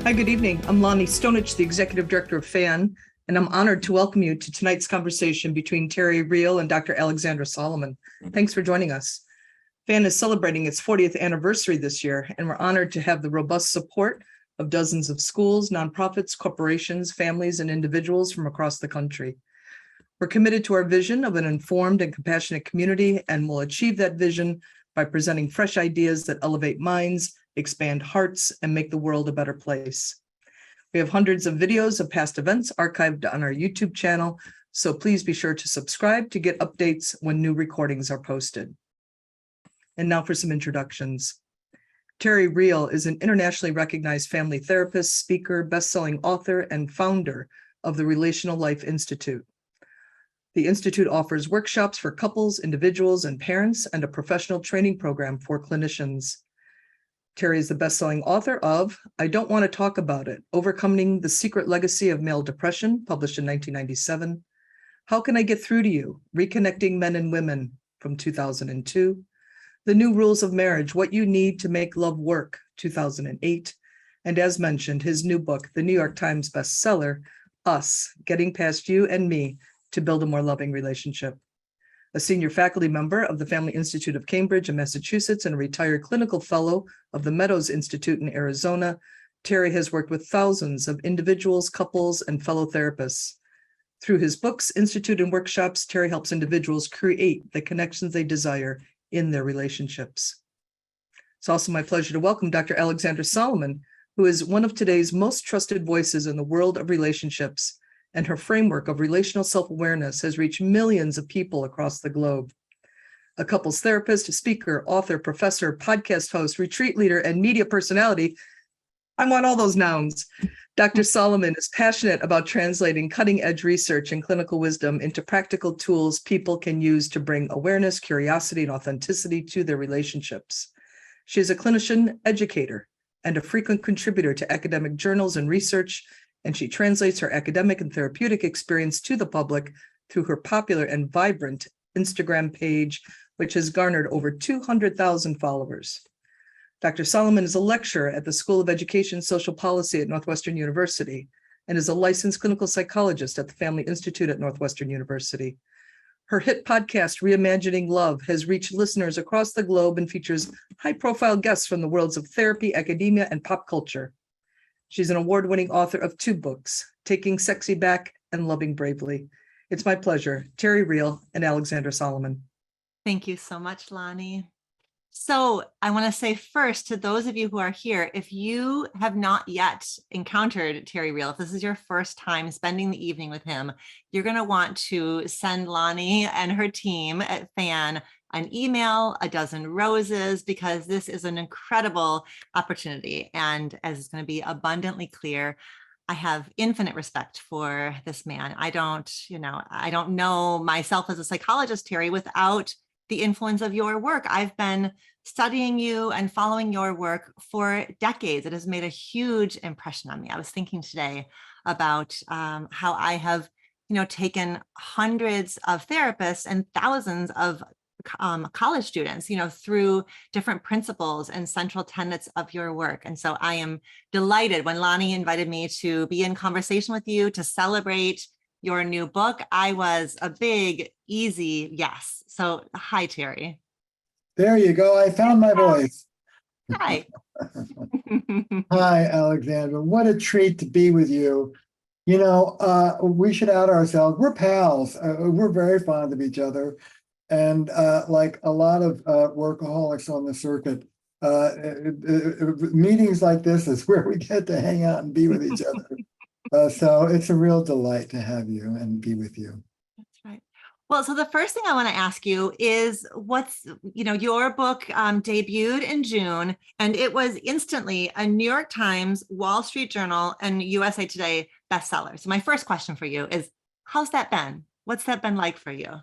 Hi, good evening. I'm Lonnie Stonich, the Executive Director of FAN, and I'm honored to welcome you to tonight's conversation between Terry Real and Dr. Alexandra Solomon. Thanks for joining us. FAN is celebrating its 40th anniversary this year, and we're honored to have the robust support of dozens of schools, nonprofits, corporations, families, and individuals from across the country. We're committed to our vision of an informed and compassionate community, and we'll achieve that vision by presenting fresh ideas that elevate minds, expand hearts, and make the world a better place. We have hundreds of videos of past events archived on our YouTube channel, so please be sure to subscribe to get updates when new recordings are posted. And now for some introductions. Terry Real is an internationally recognized family therapist, speaker, best-selling author, and founder of the Relational Life Institute. The Institute offers workshops for couples, individuals, and parents, and a professional training program for clinicians. Terry is the best-selling author of I Don't Want to Talk About It, Overcoming the Secret Legacy of Male Depression, published in 1997. How Can I Get Through to You? Reconnecting Men and Women, from 2002. The New Rules of Marriage, What You Need to Make Love Work, 2008. And as mentioned, his new book, the New York Times bestseller, Us, Getting Past You and Me to Build a More Loving Relationship. A senior faculty member of the Family Institute of Cambridge in Massachusetts and a retired clinical fellow of the Meadows Institute in Arizona, Terry has worked with thousands of individuals, couples, and fellow therapists. Through his books, institute, and workshops, Terry helps individuals create the connections they desire in their relationships. It's also my pleasure to welcome Dr. Alexandra Solomon, who is one of today's most trusted voices in the world of relationships, and her framework of relational self-awareness has reached millions of people across the globe. A couples therapist, speaker, author, professor, podcast host, retreat leader, and media personality. I want all those nouns. Dr. Solomon is passionate about translating cutting-edge research and clinical wisdom into practical tools people can use to bring awareness, curiosity, and authenticity to their relationships. She is a clinician, educator, and a frequent contributor to academic journals and research, and she translates her academic and therapeutic experience to the public through her popular and vibrant Instagram page, which has garnered over 200,000 followers. Dr. Solomon is a lecturer at the School of Education and Social Policy at Northwestern University and is a licensed clinical psychologist at the Family Institute at Northwestern University. Her hit podcast, Reimagining Love, has reached listeners across the globe and features high-profile guests from the worlds of therapy, academia, and pop culture. She's an award-winning author of 2 books, Taking Sexy Back and Loving Bravely. It's my pleasure, Terry Real and Alexandra Solomon. Thank you so much, Lonnie. So I want to say first to those of you who are here, if you have not yet encountered Terry Real, if this is your first time spending the evening with him, you're going to want to send Lonnie and her team at FAN an email, a dozen roses, because this is an incredible opportunity. And as it's going to be abundantly clear, I have infinite respect for this man. I don't know myself as a psychologist, Terry, without the influence of your work. I've been studying you and following your work for decades. It has made a huge impression on me. I was thinking today about how I have, taken hundreds of therapists and thousands of college students, through different principles and central tenets of your work. And so I am delighted when Lonnie invited me to be in conversation with you to celebrate your new book. I was a big, easy yes. So hi, Terry. There you go. I found my voice. Hi. Hi, Alexandra. What a treat to be with you. We should out ourselves. We're pals. We're very fond of each other. And like a lot of workaholics on the circuit, meetings like this is where we get to hang out and be with each other. So it's a real delight to have you and be with you. That's right. Well, so the first thing I want to ask you is your book debuted in June, and it was instantly a New York Times, Wall Street Journal, and USA Today bestseller. So my first question for you is, how's that been? What's that been like for you?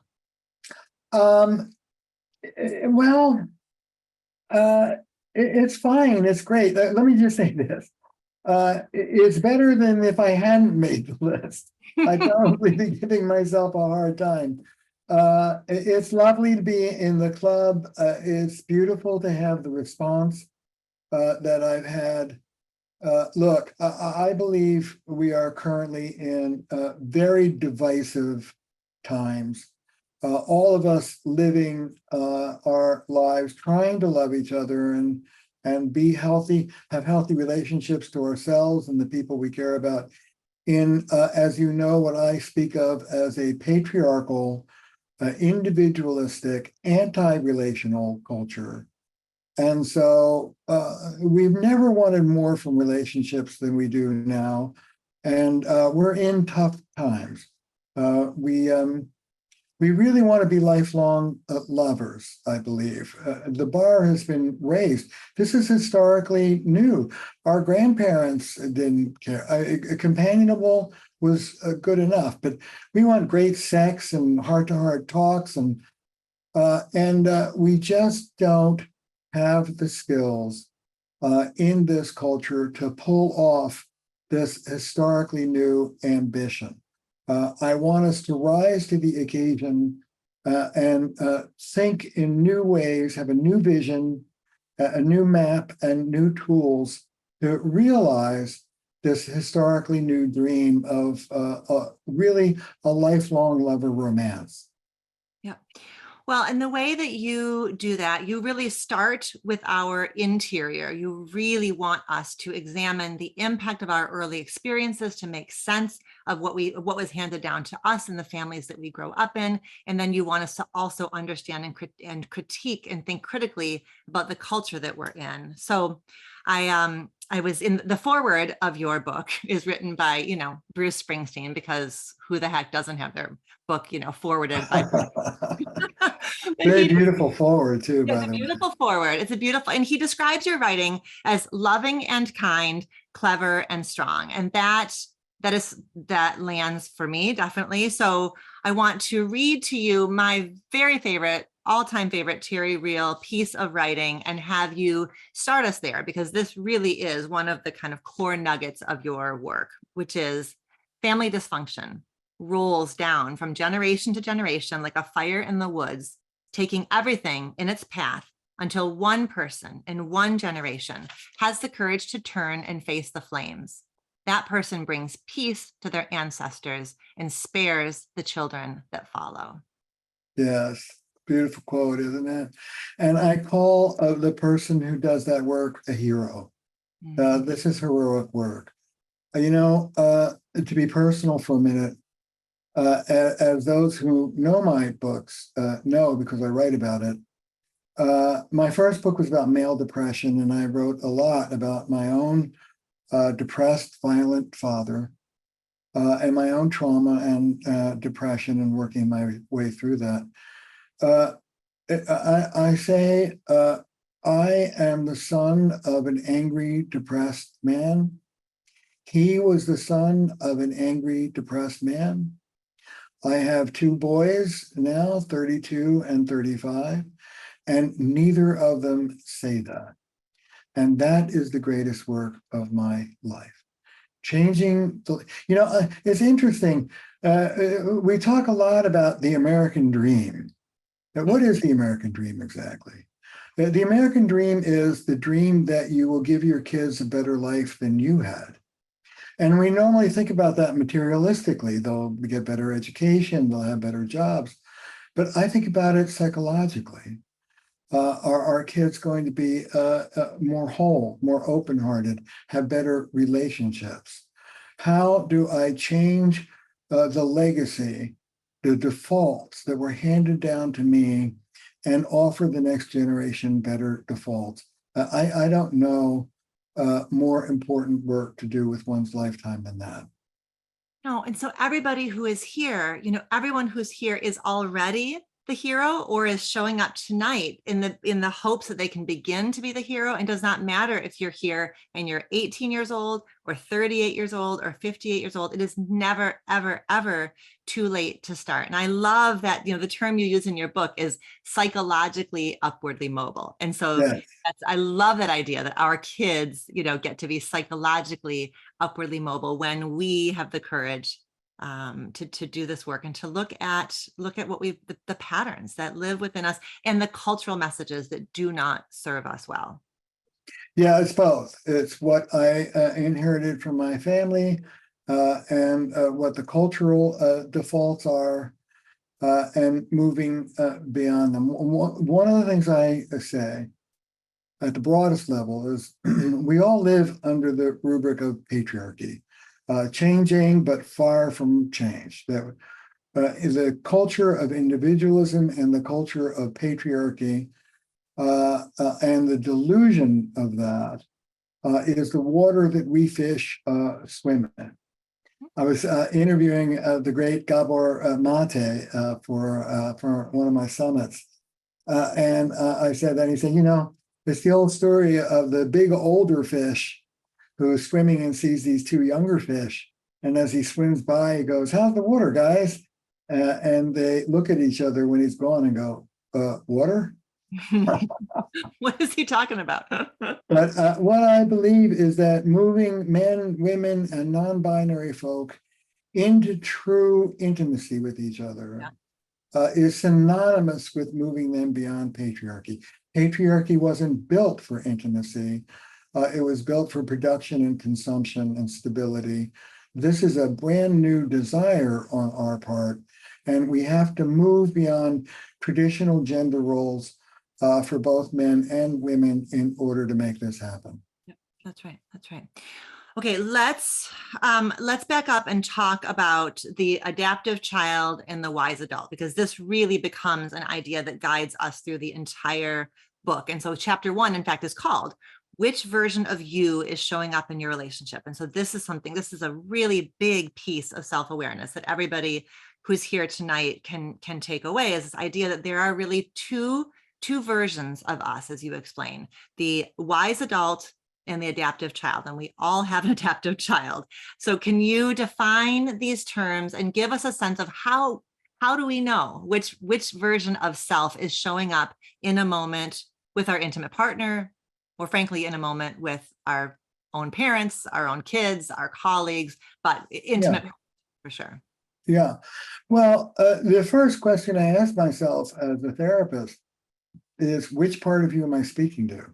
It's fine. It's great. Let me just say this. It's better than if I hadn't made the list. I'd probably be giving myself a hard time. It's lovely to be in the club. It's beautiful to have the response that I've had. Look, I believe we are currently in very divisive times. All of us living our lives trying to love each other and be healthy, have healthy relationships to ourselves and the people we care about in, as you know, what I speak of as a patriarchal, individualistic, anti-relational culture. And so we've never wanted more from relationships than we do now. And we're in tough times. We really want to be lifelong lovers, I believe. The bar has been raised. This is historically new. Our grandparents didn't care. Companionable was good enough, but we want great sex and heart-to-heart talks, and we just don't have the skills in this culture to pull off this historically new ambition. I want us to rise to the occasion and think in new ways, have a new vision, a new map, and new tools to realize this historically new dream of really a lifelong lover romance. Yeah. Well, and the way that you do that, you really start with our interior. You really want us to examine the impact of our early experiences to make sense of what was handed down to us in the families that we grow up in. And then you want us to also understand and critique and think critically about the culture that we're in. So I was in the foreword of your book is written by, Bruce Springsteen, because who the heck doesn't have their book, forwarded by Very beautiful forward too, by it's the a way. beautiful forward. It's a beautiful, and he describes your writing as loving and kind, clever and strong. And that lands for me, definitely. So I want to read to you my very favorite, all-time favorite Terry Real piece of writing and have you start us there, because this really is one of the kind of core nuggets of your work, which is family dysfunction rolls down from generation to generation like a fire in the woods, taking everything in its path until one person in one generation has the courage to turn and face the flames. That person brings peace to their ancestors and spares the children that follow. Yes, beautiful quote, isn't it? And I call the person who does that work a hero. This is heroic work. To be personal for a minute, as those who know my books know, because I write about it, my first book was about male depression, and I wrote a lot about my own depressed, violent father and my own trauma and depression and working my way through that. I say I am the son of an angry, depressed man. He was the son of an angry, depressed man. I have two boys now, 32 and 35, and neither of them say that. And that is the greatest work of my life. Changing the, it's interesting. We talk a lot about the American dream. Now, what is the American dream exactly? The American dream is the dream that you will give your kids a better life than you had. And we normally think about that materialistically. They'll get better education, they'll have better jobs. But I think about it psychologically. Are our kids going to be more whole, more open-hearted, have better relationships? How do I change the legacy, the defaults that were handed down to me, and offer the next generation better defaults? I don't know more important work to do with one's lifetime than that. No, and so everybody who is here, everyone who's here is already the hero or is showing up tonight in the hopes that they can begin to be the hero. And does not matter if you're here and you're 18 years old or 38 years old or 58 years old. It is never, ever, ever too late to start. And I love that, the term you use in your book is psychologically upwardly mobile. And so Yes. I love that idea that our kids, get to be psychologically upwardly mobile when we have the courage to do this work and to look at what the patterns that live within us and the cultural messages that do not serve us well. Yeah, it's both. It's what I inherited from my family and what the cultural defaults are and moving beyond them. One of the things I say at the broadest level is we all live under the rubric of patriarchy, changing but far from change. That is a culture of individualism and the culture of patriarchy. And the delusion of that is the water that we fish swim in. I was interviewing the great Gabor Mate for one of my summits, and I said that, he said, it's the old story of the big older fish who's swimming and sees these two younger fish, and as he swims by, he goes, "How's the water, guys?" And they look at each other when he's gone and go, "Water?" What is he talking about? But what I believe is that moving men, women, and non-binary folk into true intimacy with each other is synonymous with moving them beyond patriarchy. Patriarchy wasn't built for intimacy. It was built for production and consumption and stability. This is a brand new desire on our part, and we have to move beyond traditional gender roles for both men and women in order to make this happen. Yep, that's right. That's right. Okay, let's back up and talk about the adaptive child and the wise adult, because this really becomes an idea that guides us through the entire book. And so chapter 1, in fact, is called "Which Version of You is Showing Up in Your Relationship?" And so this is a really big piece of self-awareness that everybody who's here tonight can take away, is this idea that there are really two versions of us, as you explain, the wise adult and the adaptive child, and we all have an adaptive child. So can you define these terms and give us a sense of how do we know which version of self is showing up in a moment with our intimate partner, or frankly, in a moment with our own parents, our own kids, our colleagues, but intimate for sure. Yeah. Well, the first question I asked myself as a therapist is, which part of you am I speaking to?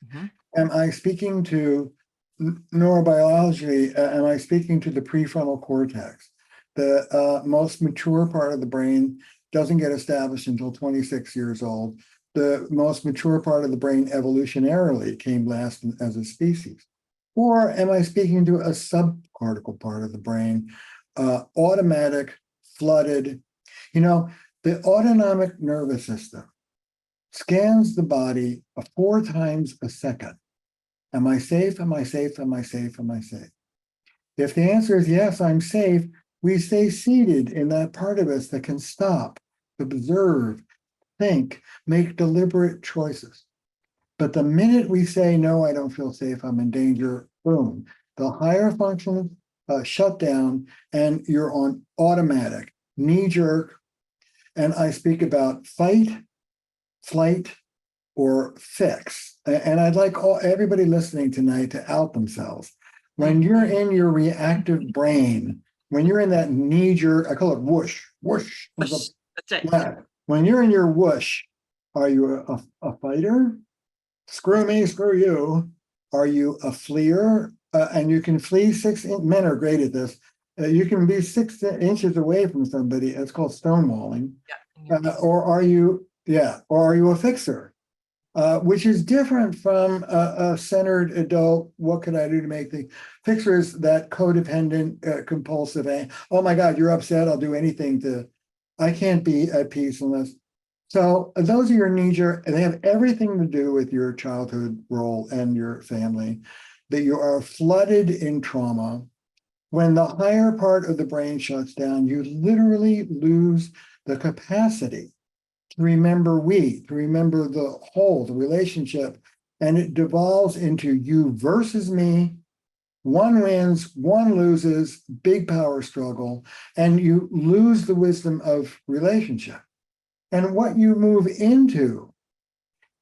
Mm-hmm. Am I speaking to neurobiology? Am I speaking to the prefrontal cortex? The most mature part of the brain doesn't get established until 26 years old. The most mature part of the brain evolutionarily came last as a species. Or am I speaking to a subcortical part of the brain, automatic, flooded? The autonomic nervous system scans the body 4 times a second. Am I safe? Am I safe? Am I safe? Am I safe? If the answer is yes, I'm safe, we stay seated in that part of us that can stop, observe, think, make deliberate choices. But the minute we say, no, I don't feel safe, I'm in danger, boom, the higher functions shut down and you're on automatic, knee-jerk. And I speak about fight, flight, or fix. And I'd like everybody listening tonight to out themselves. When you're in your reactive brain, when you're in that knee-jerk, I call it whoosh, whoosh. That's right. When you're in your whoosh, are you a fighter? Screw me, screw you. Are you a fleer? And you can flee men are great at this. You can be 6 inches away from somebody. It's called stonewalling. Yeah. Or are you a fixer? Which is different from a centered adult. What can I do to make the fixer is that codependent, compulsive. Oh my God, you're upset. I'll do anything I can't be at peace unless. So those are your knee-jerk, and they have everything to do with your childhood role and your family, that you are flooded in trauma. When the higher part of the brain shuts down, you literally lose the capacity to remember to remember the whole, the relationship, and it devolves into you versus me. One wins, one loses, big power struggle, and you lose the wisdom of relationship. And what you move into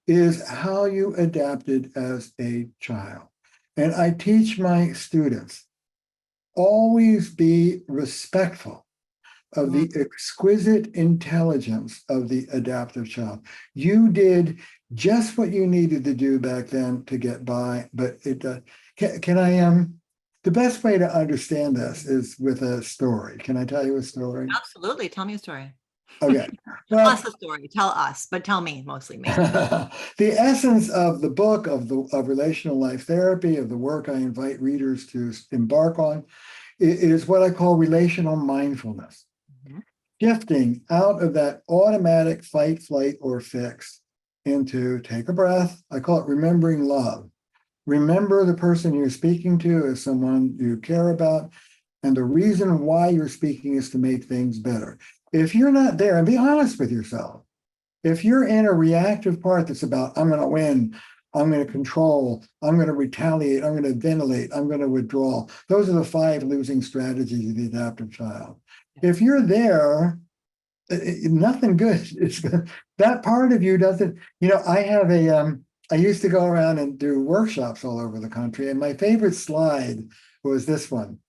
is how you adapted as a child. And I teach my students, always be respectful of the exquisite intelligence of the adaptive child. You did just what you needed to do back then to get by, but can I the best way to understand this is with a story. Can I tell you a story? Absolutely. Tell me a story. Okay. Tell Well, us a story. Tell us, but tell me, mostly me. the essence of the book of relational life therapy, of the work I invite readers to embark on, is what I call relational mindfulness. Mhm. Shifting out of that automatic fight, flight, or fix into take a breath. I call it remembering love. Remember the person you're speaking to as someone you care about, and the reason why you're speaking is to make things better. If you're not there, and be honest with yourself, if you're in a reactive part that's about, I'm going to win, I'm going to control, I'm going to retaliate, I'm going to ventilate, I'm going to withdraw. Those are the 5 losing strategies of the adaptive child. If you're there, nothing good. That part of you doesn't, I used to go around and do workshops all over the country. And my favorite slide was this one.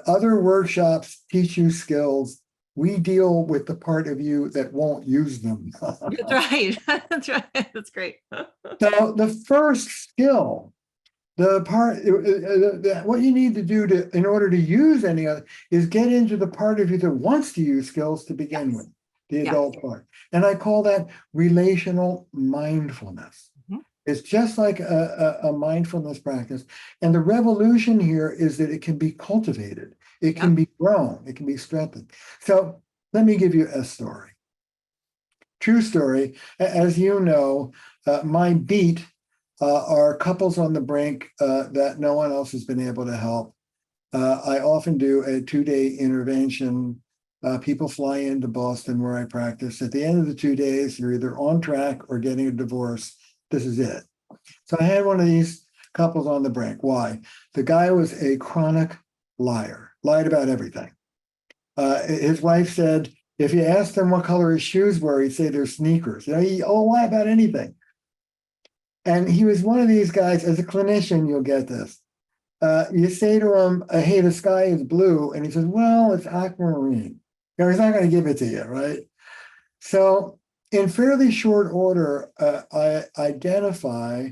Other workshops teach you skills. We deal with the part of you that won't use them. That's right. That's right. That's great. So the first skill, the part, what you need to do in order to use any other is get into the part of you that wants to use skills to begin with, the adult part. And I call that relational mindfulness. Mhm. It's just like a mindfulness practice. And the revolution here is that it can be cultivated. It can be grown. It can be strengthened. So let me give you a story. True story. As you know, my beat are couples on the brink that no one else has been able to help. I often do a 2-day intervention. People fly into Boston where I practice. At the end of the 2 days, you're either on track or getting a divorce. This is it. So I had one of these couples on the brink. Why? The guy was a chronic liar, lied about everything. His wife said, if you asked him what color his shoes were, he'd say they're sneakers. He'll lie about anything. And he was one of these guys, as a clinician, you'll get this. You say to him, hey, the sky is blue. And he says, well, it's aquamarine. He's not going to give it to you, right? So in fairly short order, I identify,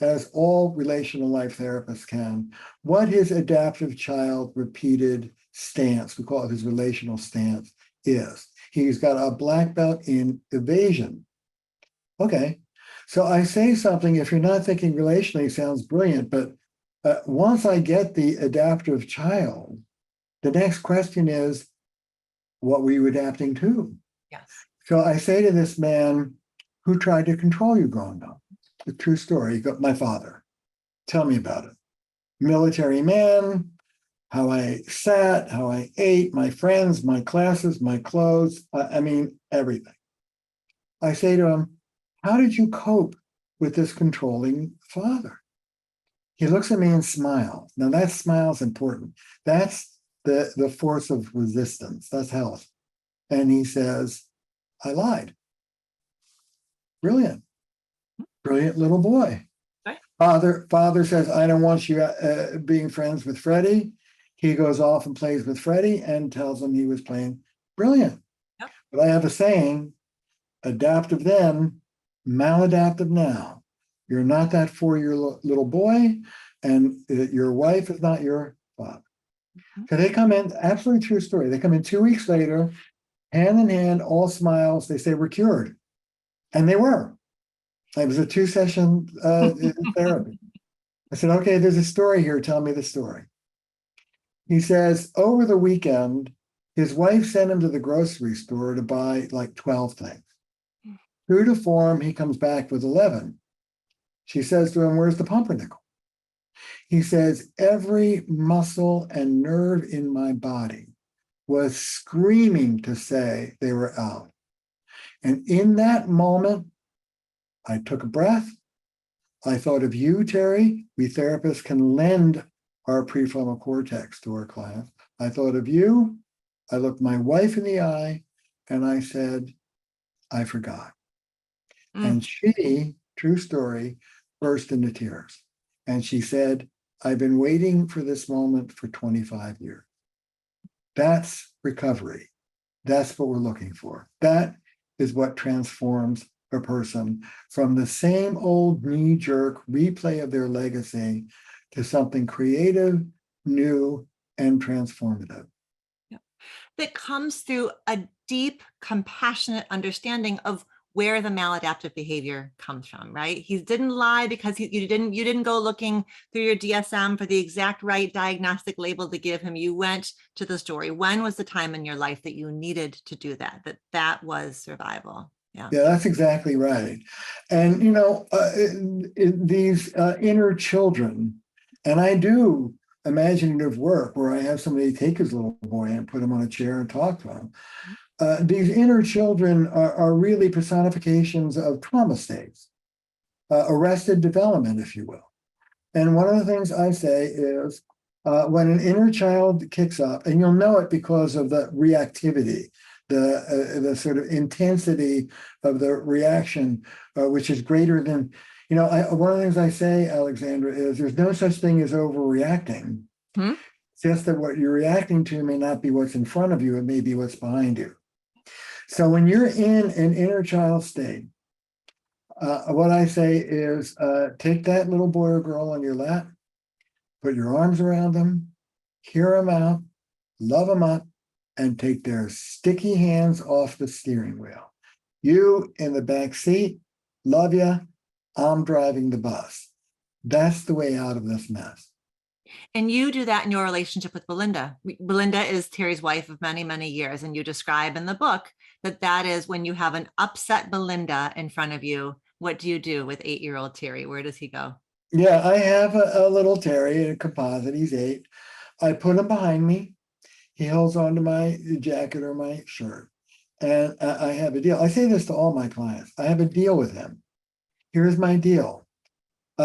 as all relational life therapists can, what his adaptive child repeated stance, we call it his relational stance, is. He's got a black belt in evasion. Okay, so I say something, if you're not thinking relationally, sounds brilliant, but once I get the adaptive child, the next question is, what were you adapting to? Yes. So I say to this man, who tried to control you growing up? The true story. He goes, my father. Tell me about it. Military man, how I sat, how I ate, my friends, my classes, my clothes. I mean, everything. I say to him, how did you cope with this controlling father? He looks at me and smiles. Now that smile's important. That's the force of resistance. That's health. And he says, I lied. Brilliant. Brilliant little boy. Right. Father says, I don't want you being friends with Freddie. He goes off and plays with Freddie and tells him he was playing. Brilliant. Yep. But I have a saying, adaptive then, maladaptive now. You're not that 4-year little boy, and your wife is not your father. Mhm. So they come in, absolutely true story. They come in 2 weeks later, hand in hand, all smiles. They say, we're cured. And they were. It was a 2-session therapy. I said, okay, there's a story here. Tell me the story. He says, over the weekend, his wife sent him to the grocery store to buy like 12 things. True to form, he comes back with 11. She says to him, where's the pumpernickel? He says, every muscle and nerve in my body was screaming to say they were out. And in that moment, I took a breath. I thought of you, Terry. We therapists can lend our prefrontal cortex to our clients. I thought of you. I looked my wife in the eye and I said, I forgot. And she, true story, burst into tears. And she said, I've been waiting for this moment for 25 years. That's recovery. That's what we're looking for. That is what transforms a person from the same old knee-jerk replay of their legacy to something creative, new, and transformative. That comes through a deep, compassionate understanding of where the maladaptive behavior comes from, right? He didn't lie because you didn't go looking through your DSM for the exact right diagnostic label to give him. You went to the story. When was the time in your life that you needed to do that? That was survival. Yeah. Yeah, that's exactly right. And, these inner children, and I do imaginative work where I have somebody take his little boy and put him on a chair and talk to him. These inner children are really personifications of trauma states, arrested development, if you will. And one of the things I say is when an inner child kicks up, and you'll know it because of the reactivity, the sort of intensity of the reaction, which is greater than, one of the things I say, Alexandra, is there's no such thing as overreacting. Hmm? It's just that what you're reacting to may not be what's in front of you, it may be what's behind you. So when you're in an inner child state, what I say is take that little boy or girl on your lap, put your arms around them, hear them out, love them up, and take their sticky hands off the steering wheel. You in the back seat, love you, I'm driving the bus. That's the way out of this mess. And you do that in your relationship with Belinda. Belinda is Terry's wife of many, many years. And you describe in the book that is when you have an upset Belinda in front of you. What do you do with 8-year-old Terry? Where does he go? Yeah, I have a little Terry, a composite, he's 8. I put him behind me. He holds onto my jacket or my shirt. And I have a deal. I say this to all my clients. I have a deal with him. Here's my deal.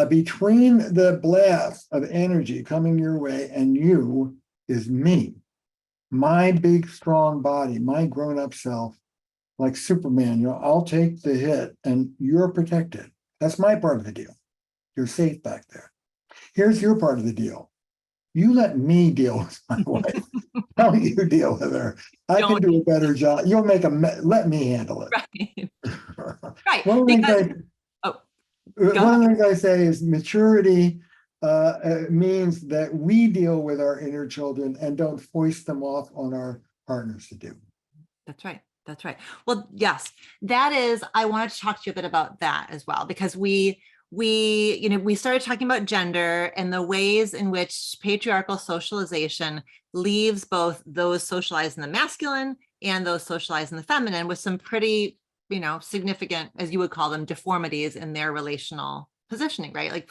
Between the blast of energy coming your way and you is me, my big, strong body, my grown-up self, like Superman. I'll take the hit and you're protected. That's my part of the deal. You're safe back there. Here's your part of the deal. You let me deal with my wife. Don't you deal with her. I can do a better job. You'll make let me handle it. Right. Right. One of the things I say is maturity means that we deal with our inner children and don't foist them off on our partners to do. That's right. That's right. Well, yes, that is, I wanted to talk to you a bit about that as well, because we started talking about gender and the ways in which patriarchal socialization leaves both those socialized in the masculine and those socialized in the feminine with some pretty, significant, as you would call them, deformities in their relational positioning, right? Like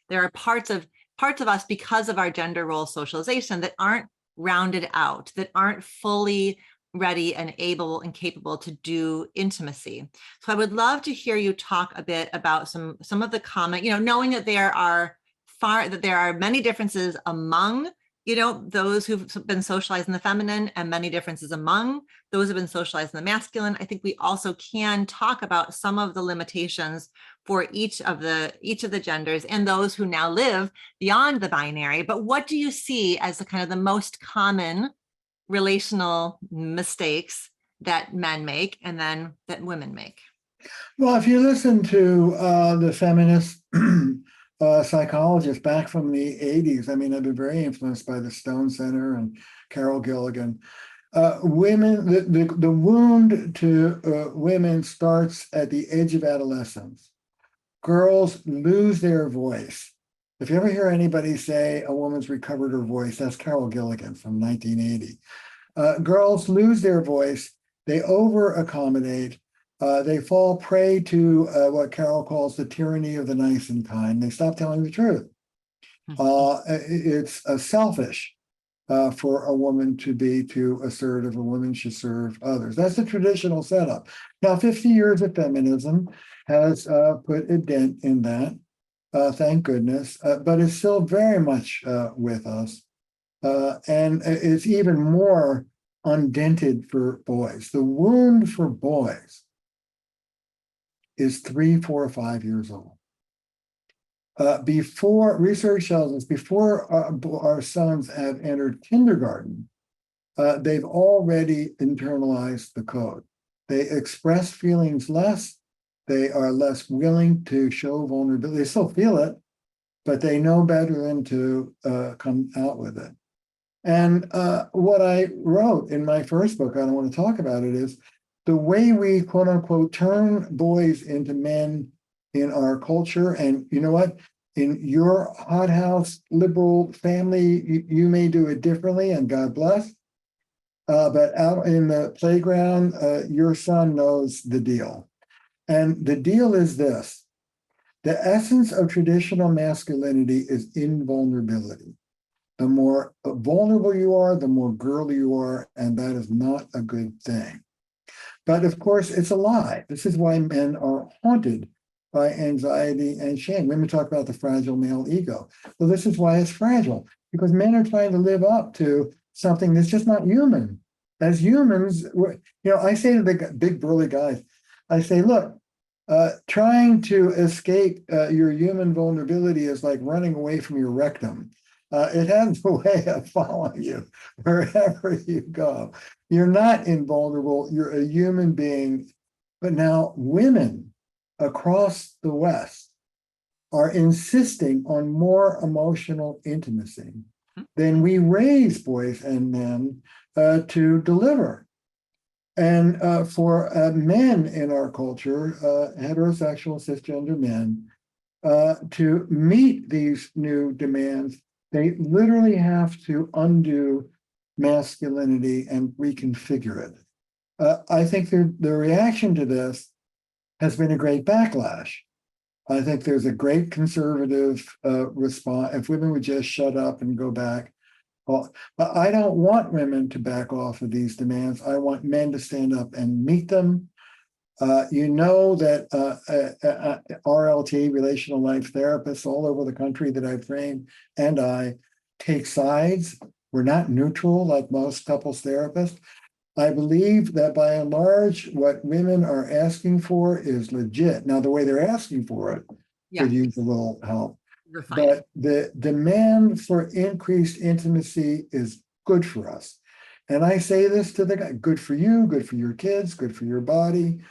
there are parts of us because of our gender role socialization that aren't rounded out, that aren't fully ready and able and capable to do intimacy. So I would love to hear you talk a bit about some of the common, knowing that there are many differences among, those who've been socialized in the feminine and many differences among those who've been socialized in the masculine. I think we also can talk about some of the limitations for each of the genders and those who now live beyond the binary. But what do you see as the kind of the most common relational mistakes that men make and then that women make? Well, if you listen to the feminist psychologists back from the 80s, I've been very influenced by the Stone Center and Carol Gilligan. Women, the wound to women starts at the edge of adolescence. Girls lose their voice. If you ever hear anybody say a woman's recovered her voice, that's Carol Gilligan from 1980. Girls lose their voice, they over accommodate, they fall prey to what Carol calls the tyranny of the nice and kind. They stop telling the truth. It's selfish for a woman to be too assertive. A woman should serve others. That's the traditional setup. Now, 50 years of feminism has put a dent in that, thank goodness, but it's still very much with us. And it's even more undented for boys. The wound for boys is 3, 4, 5 years old. Before research tells us, before our sons have entered kindergarten, they've already internalized the code. They express feelings less. They are less willing to show vulnerability. They still feel it, but they know better than to come out with it. And what I wrote in my first book, I don't want to talk about it, is the way we, quote unquote, turn boys into men in our culture. And you know what? In your hothouse liberal family, you may do it differently, and God bless. But out in the playground, your son knows the deal. And the deal is this: the essence of traditional masculinity is invulnerability. The more vulnerable you are, the more girly you are, and that is not a good thing. But of course, it's a lie. This is why men are haunted by anxiety and shame. Women talk about the fragile male ego. Well, this is why it's fragile, because men are trying to live up to something that's just not human. As humans, I say to the big burly guys, I say, look, trying to escape your human vulnerability is like running away from your rectum. It has a way of following you wherever you go. You're not invulnerable, you're a human being. But now women across the West are insisting on more emotional intimacy than we raise boys and men to deliver. And for men in our culture, heterosexual cisgender men, to meet these new demands, they literally have to undo masculinity and reconfigure it. I think the reaction to this has been a great backlash. I think there's a great conservative response. If women would just shut up and go back. Well, but I don't want women to back off of these demands. I want men to stand up and meet them. You know that RLT, relational life therapists all over the country that I've trained, and I take sides. We're not neutral like most couples therapists. I believe that by and large, what women are asking for is legit. Now, the way they're asking for it could use a little help. But the demand for increased intimacy is good for us. And I say this to the guy, good for you, good for your kids, good for your body.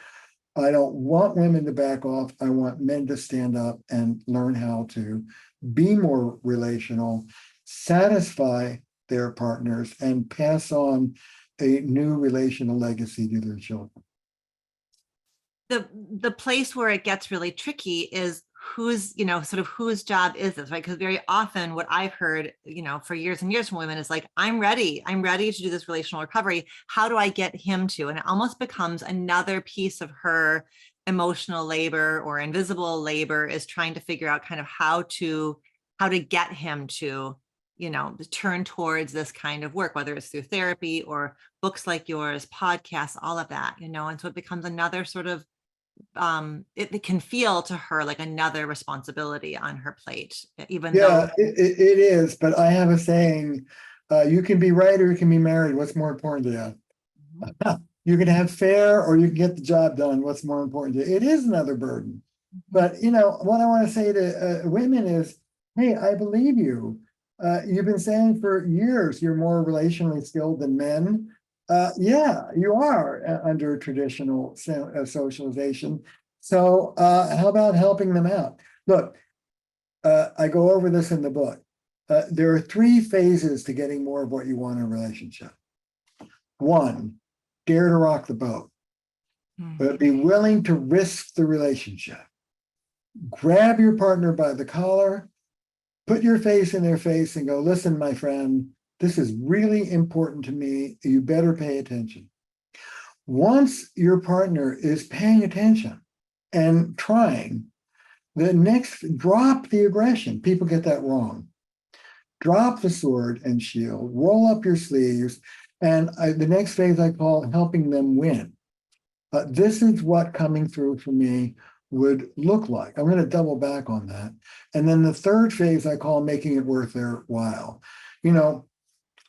I don't want women to back off. I want men to stand up and learn how to be more relational, satisfy their partners, and pass on a new relational legacy to their children. The place where it gets really tricky is whose job is this, right? Because very often what I've heard, for years and years from women is like, I'm ready to do this relational recovery. How do I get him to? And it almost becomes another piece of her emotional labor or invisible labor, is trying to figure out kind of how to get him to, turn towards this kind of work, whether it's through therapy or books like yours, podcasts, all of that, and so it becomes another sort of it can feel to her like another responsibility on her plate, even though it is. But I have a saying, you can be right or you can be married. What's more important to you? Mm-hmm. You can have fair or you can get the job done. What's more important to you? It is another burden. Mm-hmm. But what I want to say to women is, hey, I believe you. You've been saying for years you're more relationally skilled than men. Yeah, you are under traditional socialization. So how about helping them out? Look, I go over this in the book. There are 3 phases to getting more of what you want in a relationship. 1, dare to rock the boat, but be willing to risk the relationship. Grab your partner by the collar, put your face in their face and go, listen, my friend, this is really important to me. You better pay attention. Once your partner is paying attention and trying, the next, drop the aggression. People get that wrong. Drop the sword and shield, roll up your sleeves, and the next phase I call helping them win. This is what coming through for me would look like. I'm going to double back on that. And then the third phase I call making it worth their while.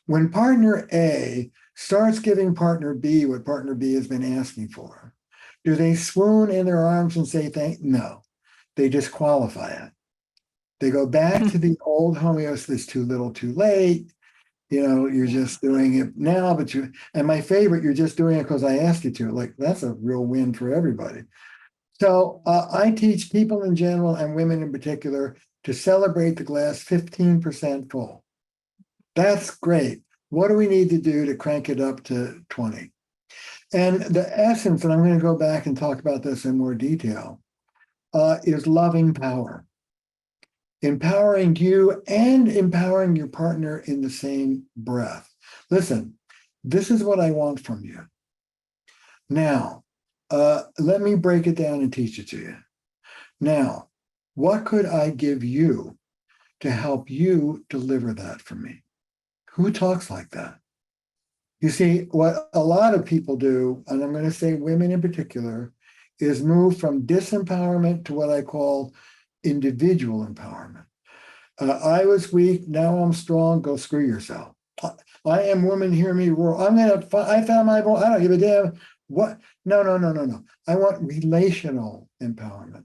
When partner A starts giving partner B what partner B has been asking for, do they swoon in their arms and say no? They disqualify it. They go back to the old homeostasis, too little, too late. You're just doing it now, and my favorite, you're just doing it because I asked you to. Like, that's a real win for everybody. So I teach people in general and women in particular to celebrate the glass 15% full. That's great. What do we need to do to crank it up to 20? And the essence, and I'm going to go back and talk about this in more detail, is loving power. Empowering you and empowering your partner in the same breath. Listen, this is what I want from you. Now, let me break it down and teach it to you. Now, what could I give you to help you deliver that for me? Who talks like that? You see, what a lot of people do, and I'm going to say women in particular, is move from disempowerment to what I call individual empowerment. I was weak, now I'm strong, go screw yourself. I am woman, hear me roar. I found my voice, I don't give a damn. What? No. I want relational empowerment.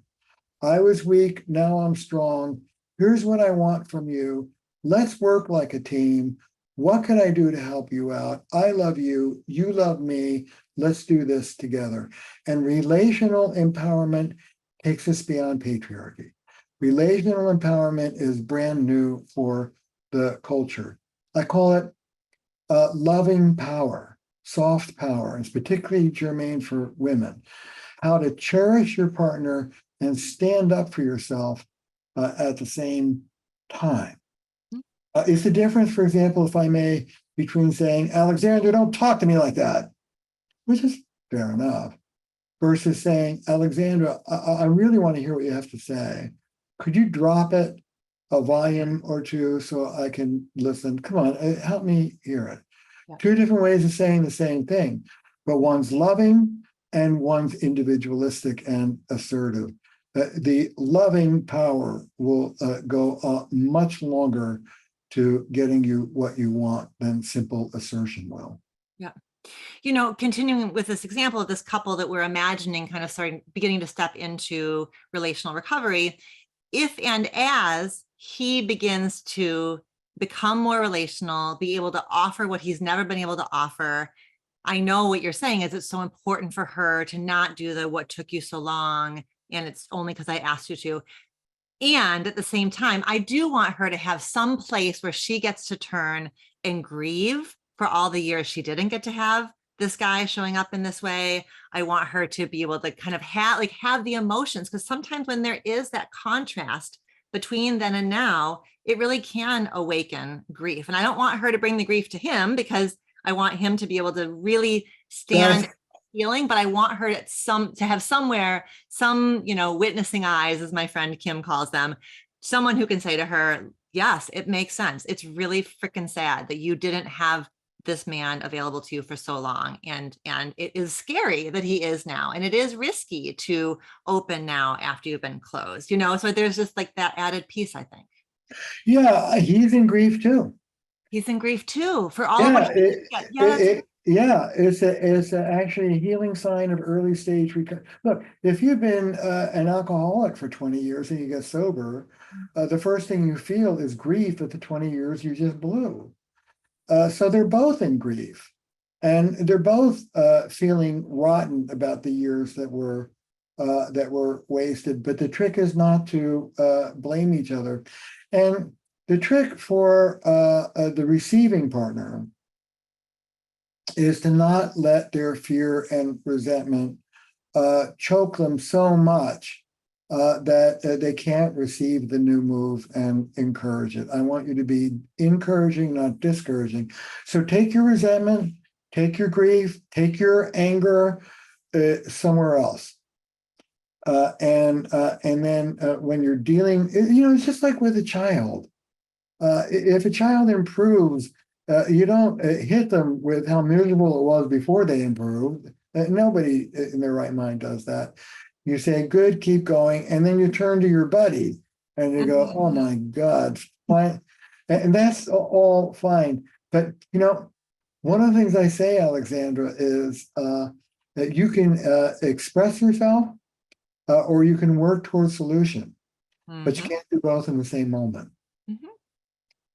I was weak, now I'm strong. Here's what I want from you. Let's work like a team. What can I do to help you out? I love you, you love me. Let's do this together. And relational empowerment takes us beyond patriarchy. Relational empowerment is brand new for the culture. I call it loving power, soft power. It's particularly germane for women. How to cherish your partner and stand up for yourself at the same time. It's the difference, for example, if I may, between saying, Alexander, don't talk to me like that, which is fair enough, versus saying, Alexandra, I really want to hear what you have to say. Could you drop it a volume or two so I can listen? Come on, help me hear it. Yeah. Two different ways of saying the same thing, but one's loving and one's individualistic and assertive. The loving power will go much longer to getting you what you want than simple assertion will. Yeah. Continuing with this example of this couple that we're imagining kind of beginning to step into relational recovery, if and as he begins to become more relational, be able to offer what he's never been able to offer, I know what you're saying is it's so important for her to not do the what took you so long, and it's only because I asked you to. And at the same time, I do want her to have some place where she gets to turn and grieve for all the years she didn't get to have this guy showing up in this way. I want her to be able to kind of have the emotions, because sometimes when there is that contrast between then and now, it really can awaken grief. And I don't want her to bring the grief to him, because I want him to be able to really stand feeling, but I want her to have somewhere, some, witnessing eyes, as my friend Kim calls them, someone who can say to her, yes, it makes sense. It's really freaking sad that you didn't have this man available to you for so long. And it is scary that he is now. And it is risky to open now after you've been closed, so there's just like that added piece, I think. Yeah, he's in grief too. He's in grief too for all of what it's actually a healing sign of early stage recovery. Look, if you've been an alcoholic for 20 years and you get sober, the first thing you feel is grief at the 20 years you just blew. So they're both in grief, and they're both feeling rotten about the years that were wasted. But the trick is not to blame each other. And the trick for the receiving partner is to not let their fear and resentment choke them so much that they can't receive the new move and encourage it. I want you to be encouraging, not discouraging. So take your resentment, take your grief, take your anger somewhere else. And then when you're dealing, it's just like with a child. If a child improves, you don't hit them with how miserable it was before they improved. Nobody in their right mind does that. You say, good, keep going. And then you turn to your buddy and you go, oh my God, fine. And that's all fine. But, one of the things I say, Alexandra, is that you can express yourself or you can work towards solution, but you can't do both in the same moment.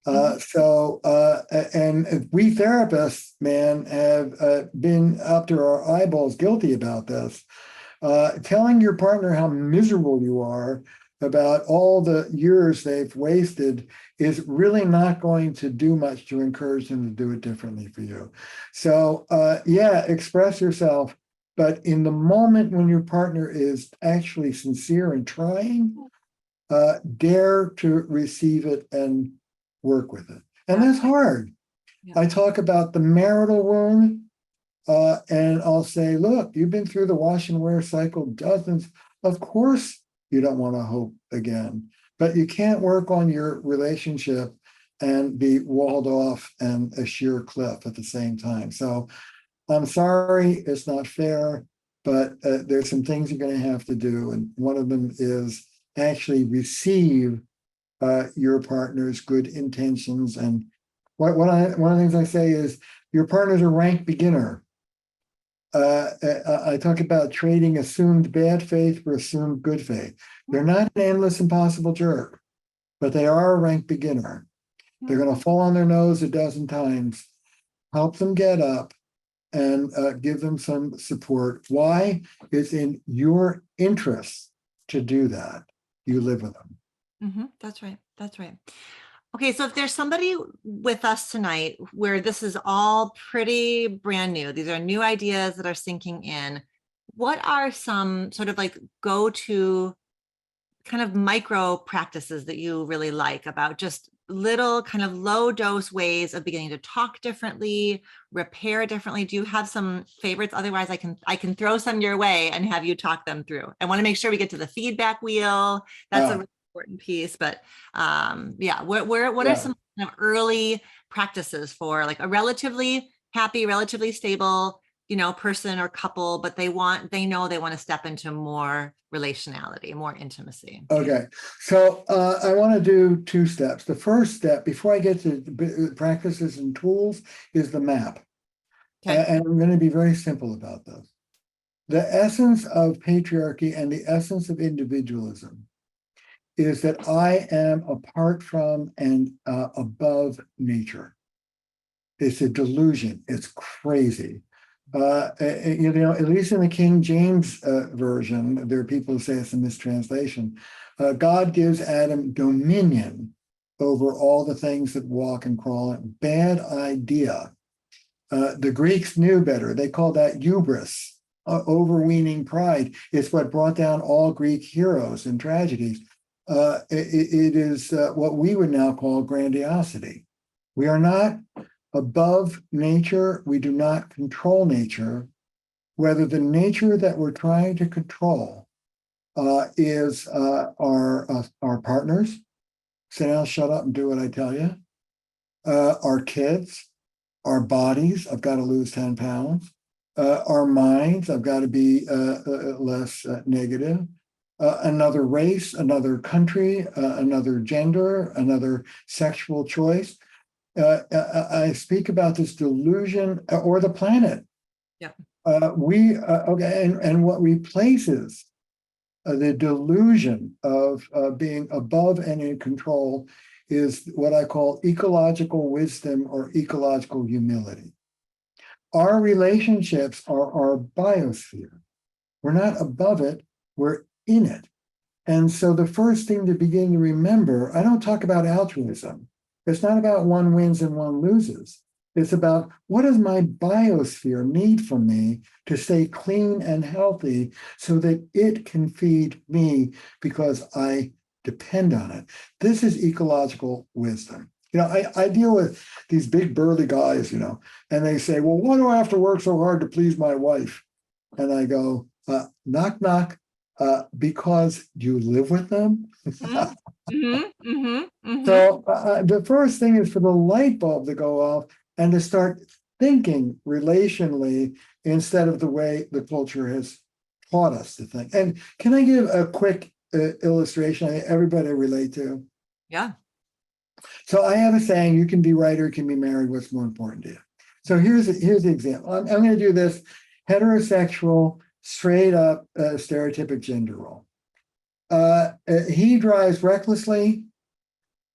And we therapists, man, have been up to our eyeballs guilty about this. Telling your partner how miserable you are about all the years they've wasted is really not going to do much to encourage them to do it differently for you. So, yeah, express yourself, but in the moment when your partner is actually sincere and trying, dare to receive it and work with it. And that's hard. Yeah. I talk about the marital wound, and I'll say, look, you've been through the wash and wear cycle dozens. Of course, you don't want to hope again, but you can't work on your relationship and be walled off and a sheer cliff at the same time. So I'm sorry, it's not fair, but there's some things you're going to have to do. And one of them is actually receive your partner's good intentions. And one of the things I say is your partner's a rank beginner. I talk about trading assumed bad faith for assumed good faith. They're not an endless impossible jerk, but they are a rank beginner. They're going to fall on their nose a dozen times. Help them get up and give them some support. Why? It's in your interest to do that. You live with them. That's right. That's right. Okay, so if there's somebody with us tonight where this is all pretty brand new, these are new ideas that are sinking in, what are some sort of like go-to kind of micro practices that you really like about just little kind of low dose ways of beginning to talk differently, repair differently? Do you have some favorites? Otherwise, I can throw some your way and have you talk them through. I want to make sure we get to the feedback wheel. That's a really important piece, but yeah, what are some kind of early practices for like a relatively happy, relatively stable, person or couple, but they know they want to step into more relationality, more intimacy? Okay, so I want to do two steps. The first step, before I get to practices and tools, is the map. Okay. And I'm going to be very simple about this. The essence of patriarchy and the essence of individualism is that I am apart from and above nature. It's a delusion. It's crazy. At least in the King James version, there are people who say it's a mistranslation. God gives Adam dominion over all the things that walk and crawl. Bad idea. The Greeks knew better. They called that hubris, overweening pride. It's what brought down all Greek heroes and tragedies. It is what we would now call grandiosity. We are not above nature. We do not control nature. Whether the nature that we're trying to control is our partners, sit down, shut up, and do what I tell you, our kids, our bodies, I've got to lose 10 pounds, our minds, I've got to be less negative, another race, another country, another gender, another sexual choice. I speak about this delusion or the planet. Yeah. And what replaces the delusion of being above and in control is what I call ecological wisdom or ecological humility. Our relationships are our biosphere. We're not above it, we're in it. And so the first thing to begin to remember, I don't talk about altruism. It's not about one wins and one loses. It's about what does my biosphere need from me to stay clean and healthy so that it can feed me because I depend on it. This is ecological wisdom. I deal with these big burly guys, and they say, well, why do I have to work so hard to please my wife? And I go, knock, knock, because you live with them. So the first thing is for the light bulb to go off and to start thinking relationally instead of the way the culture has taught us to think. And can I give a quick illustration I think everybody relate to? Yeah. So I have a saying, you can be right or you can be married. What's more important to you? So here's the example. I'm going to do this heterosexual, straight up stereotypic gender role. He drives recklessly.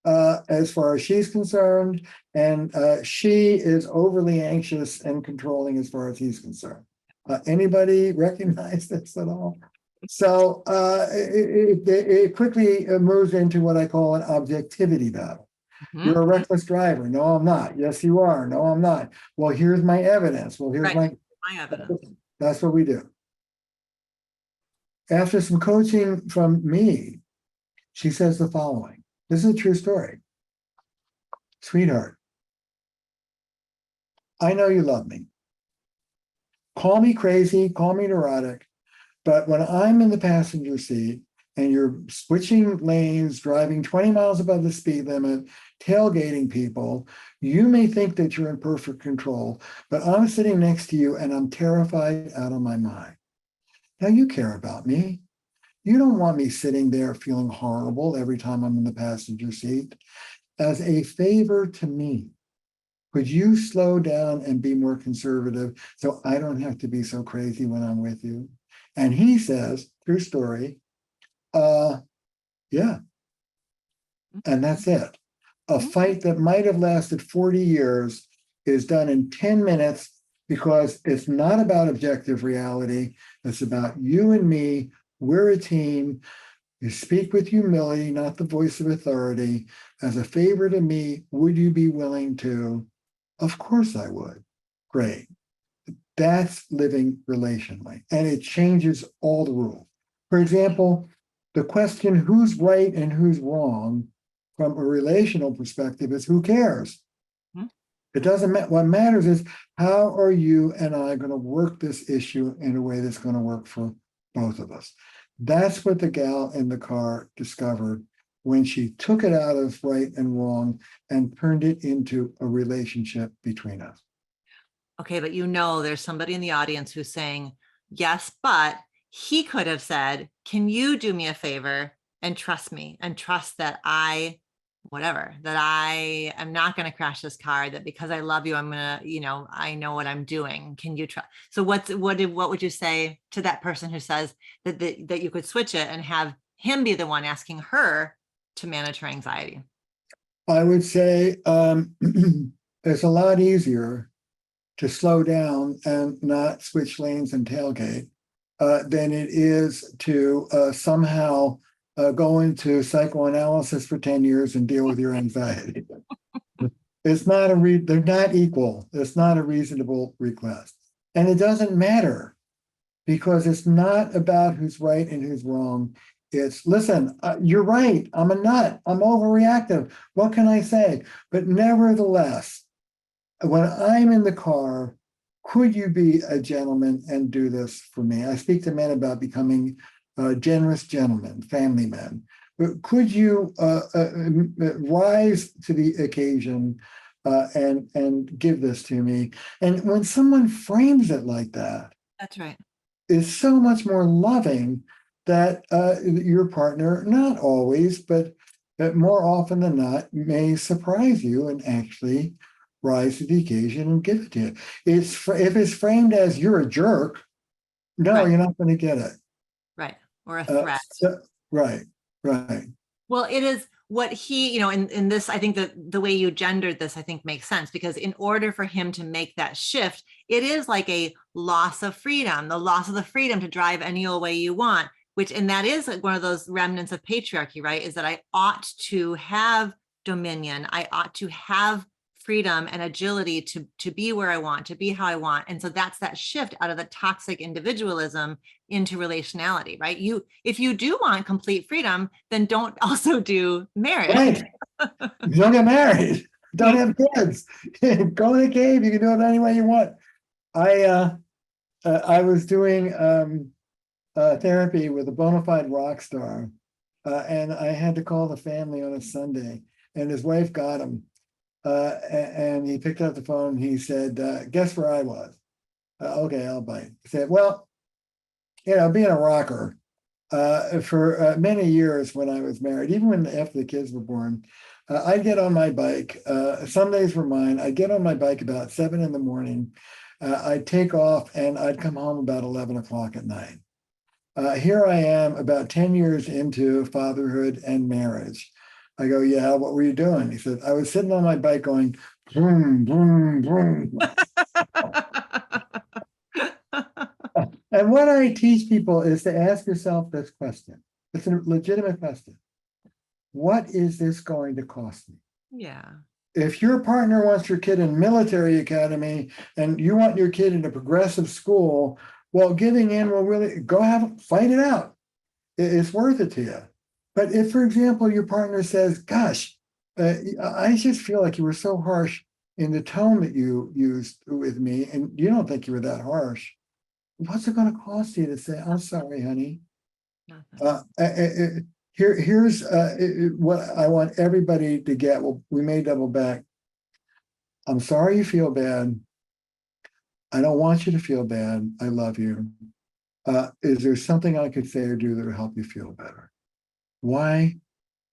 as far as she's concerned, and she is overly anxious and controlling as far as he's concerned. Anybody recognize this at all? So it quickly moves into what I call an objectivity battle. You're a reckless driver. No, I'm not. Yes, you are. No, I'm not. Well, here's my evidence. Well, here's my evidence. That's what we do. After some coaching from me, she says the following. This is a true story. Sweetheart, I know you love me. Call me crazy, call me neurotic, but when I'm in the passenger seat and you're switching lanes, driving 20 miles above the speed limit, tailgating people, you may think that you're in perfect control, but I'm sitting next to you and I'm terrified out of my mind. Now you care about me. You don't want me sitting there feeling horrible every time I'm in the passenger seat. As a favor to me, could you slow down and be more conservative so I don't have to be so crazy when I'm with you? And he says, true story, yeah. And that's it. A fight that might have lasted 40 years is done in 10 minutes because it's not about objective reality. It's about you and me. We're a team. You speak with humility, not the voice of authority. As a favor to me, would you be willing to? Of course I would. Great. That's living relationally. And it changes all the rules. For example, the question who's right and who's wrong from a relational perspective is who cares? It doesn't matter. What matters is how are you and I going to work this issue in a way that's going to work for both of us. That's what the gal in the car discovered when she took it out of right and wrong and turned it into a relationship between us. Okay, but there's somebody in the audience who's saying, yes, but he could have said, can you do me a favor and trust me and trust that I am not going to crash this car, that because I love you, I'm going to, I know what I'm doing. Can you trust? So what would you say to that person who says that you could switch it and have him be the one asking her to manage her anxiety? I would say it's a lot easier to slow down and not switch lanes and tailgate than it is to somehow go into psychoanalysis for 10 years and deal with your anxiety. It's not they're not equal. It's not a reasonable request. And it doesn't matter because it's not about who's right and who's wrong. It's, listen, you're right. I'm a nut. I'm overreactive. What can I say? But nevertheless, when I'm in the car, could you be a gentleman and do this for me? I speak to men about becoming generous gentlemen, family men. But could you rise to the occasion and give this to me? And when someone frames it like that, that's right, it's so much more loving that your partner, not always, but more often than not, may surprise you and actually rise to the occasion and give it to you. If it's framed as you're a jerk, no, right. You're not going to get it. Right. Or a threat. Right. Well, it is what he, in this, I think that the way you gendered this, I think makes sense, because in order for him to make that shift, it is like a loss of freedom, the loss of the freedom to drive any old way you want, and that is one of those remnants of patriarchy, right? Is that I ought to have dominion. I ought to have freedom and agility to be where I want, to be how I want. And so that's that shift out of the toxic individualism into relationality, right? If you do want complete freedom, then don't also do marriage. Right. Don't get married. Don't have kids. Go in a cave. You can do it any way you want. I was doing therapy with a bona fide rock star, and I had to call the family on a Sunday, and his wife got him. And he picked up the phone and he said, guess where I was? Okay, I'll bite. He said, well, being a rocker for many years when I was married, even after the kids were born, I'd get on my bike. Sundays were mine. I'd get on my bike about 7 a.m. I'd take off and I'd come home about 11 o'clock at night. Here I am about 10 years into fatherhood and marriage. I go, yeah, what were you doing? He said, I was sitting on my bike going, boom, boom, boom. And what I teach people is to ask yourself this question. It's a legitimate question. What is this going to cost me? Yeah. If your partner wants your kid in military academy and you want your kid in a progressive school, well, giving in will really fight it out. It's worth it to you. But if, for example, your partner says, gosh, I just feel like you were so harsh in the tone that you used with me, and you don't think you were that harsh, what's it going to cost you to say, I'm sorry, honey? Nothing. Here's what I want everybody to get. Well, we may double back. I'm sorry you feel bad. I don't want you to feel bad. I love you. Is there something I could say or do that will help you feel better? Why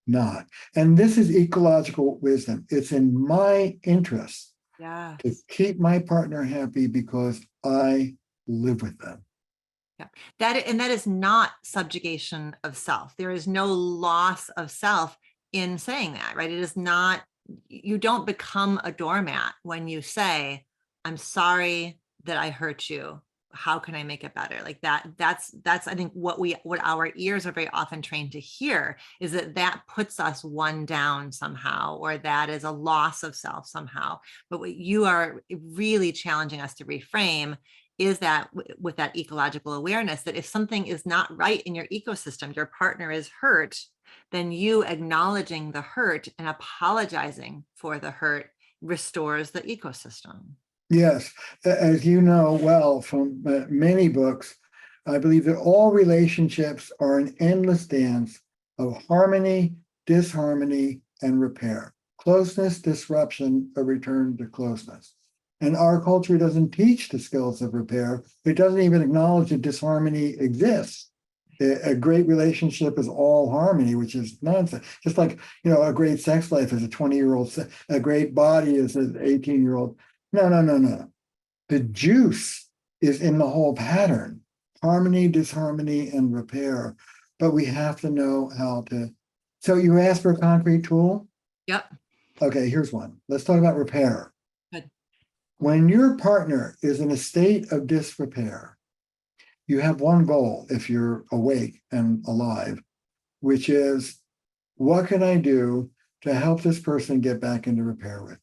not? And this is ecological wisdom. It's in my interest Yeah. to keep my partner happy because I live with them. Yeah. That is not subjugation of self. There is no loss of self in saying that, right? It is not, you don't become a doormat when you say, I'm sorry that I hurt you. How can I make it better? Like that's I think what our ears are very often trained to hear is that puts us one down somehow, or that is a loss of self somehow. But what you are really challenging us to reframe is that with that ecological awareness, that if something is not right in your ecosystem, your partner is hurt, then you acknowledging the hurt and apologizing for the hurt restores the ecosystem. Yes, as you know well from many books, I believe that all relationships are an endless dance of harmony, disharmony, and repair. Closeness, disruption, a return to closeness. And our culture doesn't teach the skills of repair. It doesn't even acknowledge that disharmony exists. A great relationship is all harmony, which is nonsense. Just like, a great sex life is a 20-year-old, a great body is an 18-year-old. No. The juice is in the whole pattern. Harmony, disharmony, and repair. But we have to know how to. So you asked for a concrete tool? Yep. Okay, here's one. Let's talk about repair. Good. When your partner is in a state of disrepair, you have one goal if you're awake and alive, which is, what can I do to help this person get back into repair with me?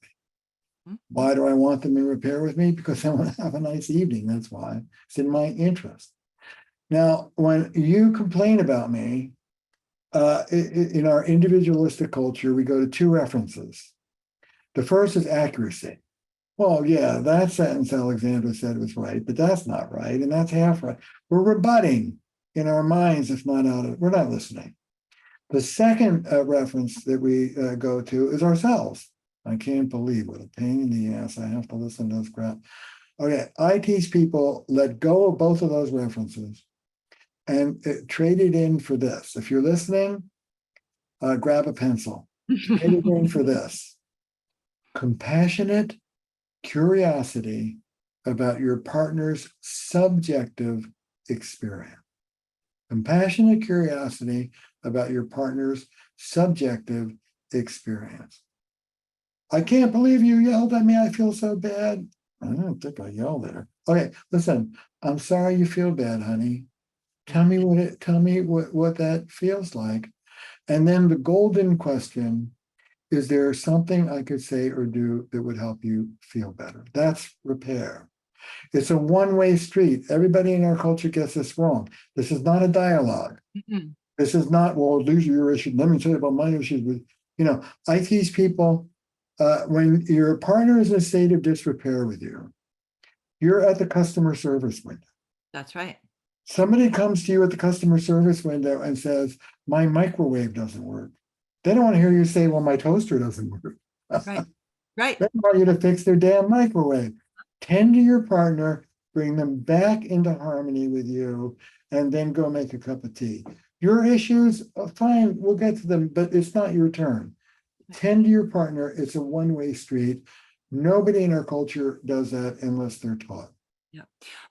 Why do I want them in repair with me? Because I want to have a nice evening. That's why. It's in my interest. Now, when you complain about me, in our individualistic culture, we go to two references. The first is accuracy. Well, yeah, that sentence Alexandra said was right, but that's not right, and that's half right. We're rebutting in our minds, if not out of, we're not listening. The second reference that we go to is ourselves. I can't believe what a pain in the ass I have to listen to this crap. Okay, I teach people, let go of both of those references and trade it in for this. If you're listening, grab a pencil. Trade it in for this. Compassionate curiosity about your partner's subjective experience. Compassionate curiosity about your partner's subjective experience. I can't believe you yelled at me. I feel so bad. I don't think I yelled at her. Okay, listen, I'm sorry you feel bad, honey. Tell me what that feels like. And then the golden question, is there something I could say or do that would help you feel better? That's repair. It's a one-way street. Everybody in our culture gets this wrong. This is not a dialogue. Mm-hmm. This is not, well, these are your issues. Let me tell you about my issues. I teach people, when your partner is in a state of disrepair with you, you're at the customer service window. That's right. Somebody comes to you at the customer service window and says, my microwave doesn't work. They don't want to hear you say, well, my toaster doesn't work. Right. They want you to fix their damn microwave. Tend to your partner, bring them back into harmony with you, and then go make a cup of tea. Your issues, fine, we'll get to them, but it's not your turn. Tend to your partner. It's a one-way street. Nobody in our culture does that unless they're taught. Yeah.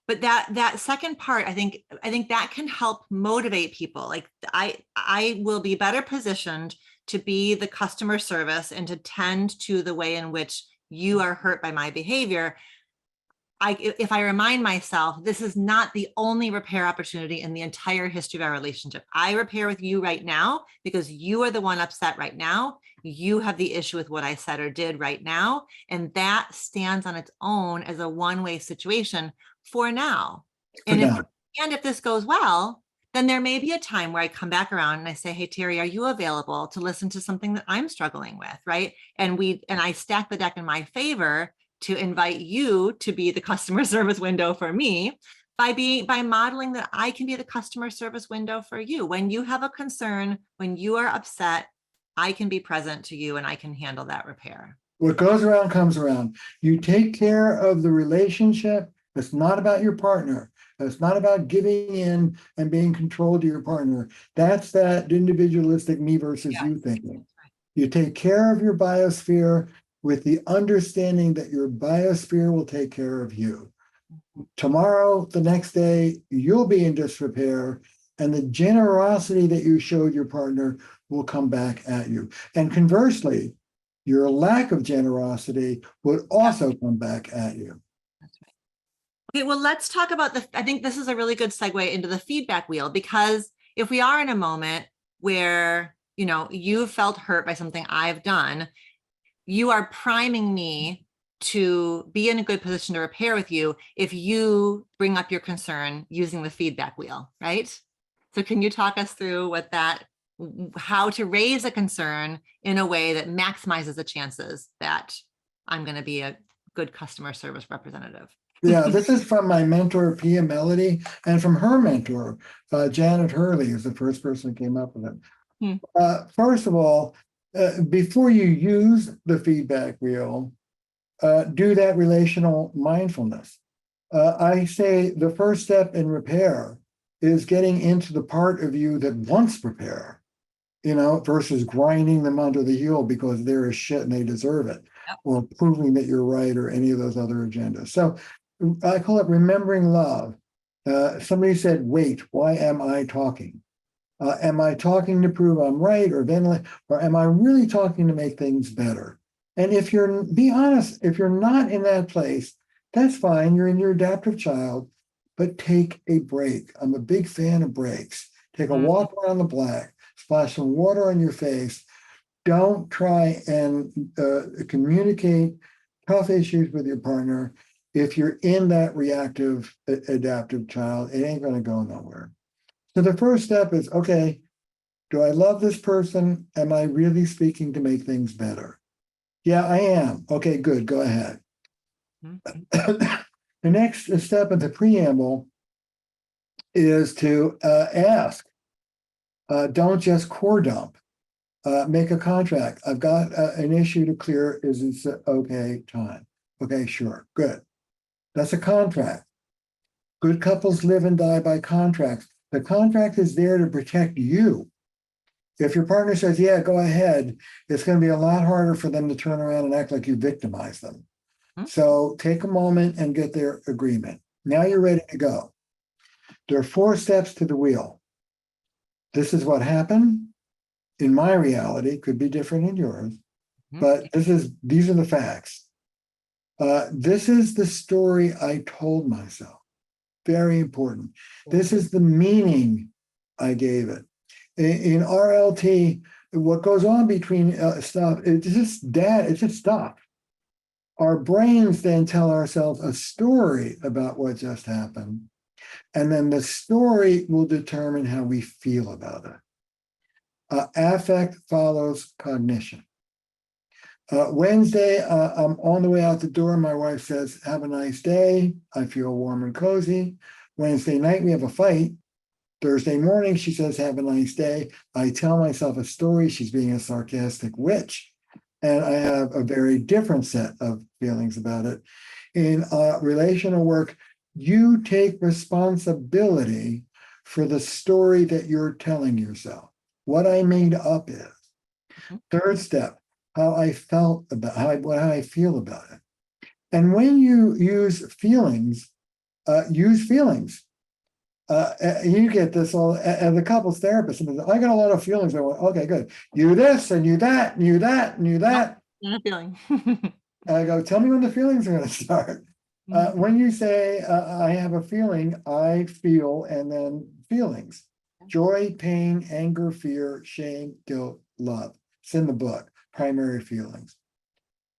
But that second part, I think that can help motivate people. Like I will be better positioned to be the customer service and to tend to the way in which you are hurt by my behavior, if I remind myself, this is not the only repair opportunity in the entire history of our relationship. I repair with you right now because you are the one upset right now. You have the issue with what I said or did right now. And that stands on its own as a one-way situation for now. And if this goes well, then there may be a time where I come back around and I say, hey, Terry, are you available to listen to something that I'm struggling with, right? And I stack the deck in my favor to invite you to be the customer service window for me by modeling that I can be the customer service window for you. When you have a concern, when you are upset, I can be present to you and I can handle that repair. What goes around comes around. You take care of the relationship. It's not about your partner. It's not about giving in and being controlled to your partner. That's that individualistic me versus you thinking. You take care of your biosphere with the understanding that your biosphere will take care of you. Tomorrow, the next day, you'll be in disrepair, and the generosity that you showed your partner will come back at you. And conversely, your lack of generosity would also come back at you. That's right. Okay, well, let's talk about I think this is a really good segue into the feedback wheel, because if we are in a moment where, you felt hurt by something I've done, you are priming me to be in a good position to repair with you if you bring up your concern using the feedback wheel, right? So can you talk us through how to raise a concern in a way that maximizes the chances that I'm going to be a good customer service representative? Yeah, this is from my mentor, Pia Melody, and from her mentor, Janet Hurley, is the first person who came up with it. First of all, before you use the feedback wheel, do that relational mindfulness. I say the first step in repair is getting into the part of you that wants repair, versus grinding them under the heel because they're a shit and they deserve it, or proving that you're right, or any of those other agendas. So I call it remembering love. Somebody said, wait, why am I talking? Am I talking to prove I'm right or ventilate, or am I really talking to make things better? And be honest, if you're not in that place, that's fine. You're in your adaptive child, but take a break. I'm a big fan of breaks. Take a walk around the block, splash some water on your face. Don't try and communicate tough issues with your partner. If you're in that reactive, adaptive child, it ain't going to go nowhere. So the first step is, okay, do I love this person? Am I really speaking to make things better? Yeah, I am. Okay, good. Go ahead. The next step in the preamble is to ask. Don't just core dump. Make a contract. I've got an issue to clear. Is it okay time? Okay, sure. Good. That's a contract. Good couples live and die by contracts. The contract is there to protect you. If your partner says, yeah, go ahead, it's going to be a lot harder for them to turn around and act like you victimized them. So take a moment and get their agreement. Now you're ready to go. There are 4 steps to the wheel. This is what happened in my reality, could be different in yours, but these are the facts. This is the story I told myself. Very important. This is the meaning I gave it. In RLT, what goes on between stuff, it's just stuff. Our brains then tell ourselves a story about what just happened. And then the story will determine how we feel about it. Affect follows cognition. Wednesday, I'm on the way out the door. My wife says, have a nice day. I feel warm and cozy. Wednesday night, we have a fight. Thursday morning, she says, have a nice day. I tell myself a story. She's being a sarcastic witch. And I have a very different set of feelings about it. In relational work, you take responsibility for the story that you're telling yourself. What I made up is. Third step, how I felt about how I feel about it. And when you use feelings, You get this all as a couples therapist. And I got a lot of feelings. I went, okay, good. You this and you that, and you that, and you that. Not a feeling. And I go, tell me when the feelings are going to start. When you say, I have a feeling, I feel, and then feelings. Joy, pain, anger, fear, shame, guilt, love. It's in the book, primary feelings.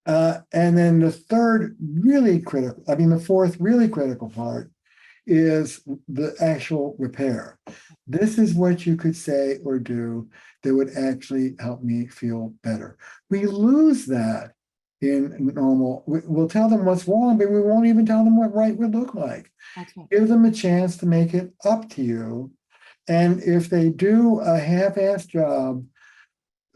And then the fourth really critical part is the actual repair. This is what you could say or do that would actually help me feel better. We lose that in normal. We'll tell them what's wrong, but we won't even tell them what right would look like. That's right. Give them a chance to make it up to you. And if they do a half-assed job,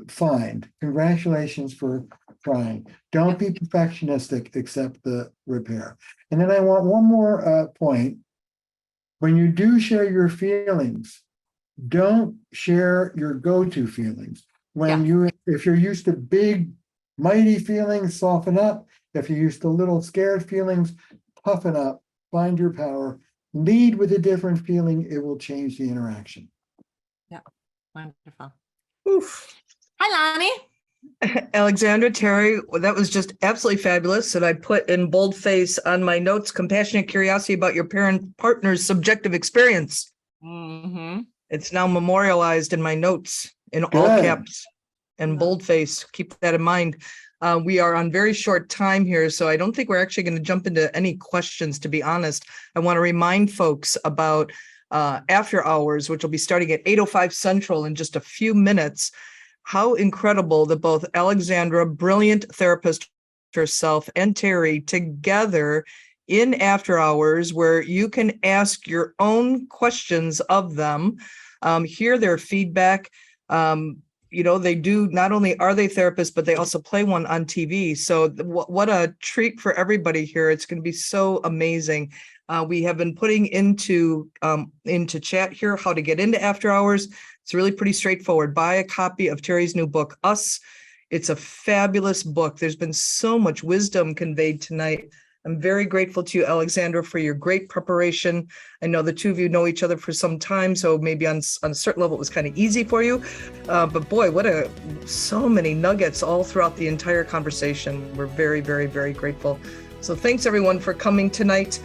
fine. Congratulations for trying. Don't be perfectionistic, accept the repair. And then I want one more point. When you do share your feelings, don't share your go-to feelings. If you're used to big, mighty feelings, soften up. If you're used to little scared feelings, toughen up, find your power, lead with a different feeling. It will change the interaction. Yeah, wonderful. Oof. Hi, Lonnie. Alexandra, Terry, that was just absolutely fabulous. And I put in boldface on my notes, compassionate curiosity about your partner's subjective experience. Mm-hmm. It's now memorialized in my notes in all Good. caps and boldface. Keep that in mind. We are on very short time here, so I don't think we're actually going to jump into any questions, to be honest. I want to remind folks about after hours, which will be starting at 8:05 Central in just a few minutes. How incredible that both Alexandra, brilliant therapist herself, and Terry together in after hours, where you can ask your own questions of them, hear their feedback. They do, not only are they therapists, but they also play one on TV. So what a treat for everybody here. It's going to be so amazing. We have been putting into chat here how to get into after hours. It's really pretty straightforward. Buy a copy of Terry's new book, Us. It's a fabulous book. There's been so much wisdom conveyed tonight. I'm very grateful to you, Alexandra, for your great preparation. I know the two of you know each other for some time, so maybe on a certain level it was kind of easy for you. But boy, so many nuggets all throughout the entire conversation. We're very, very, very grateful. So thanks everyone for coming tonight.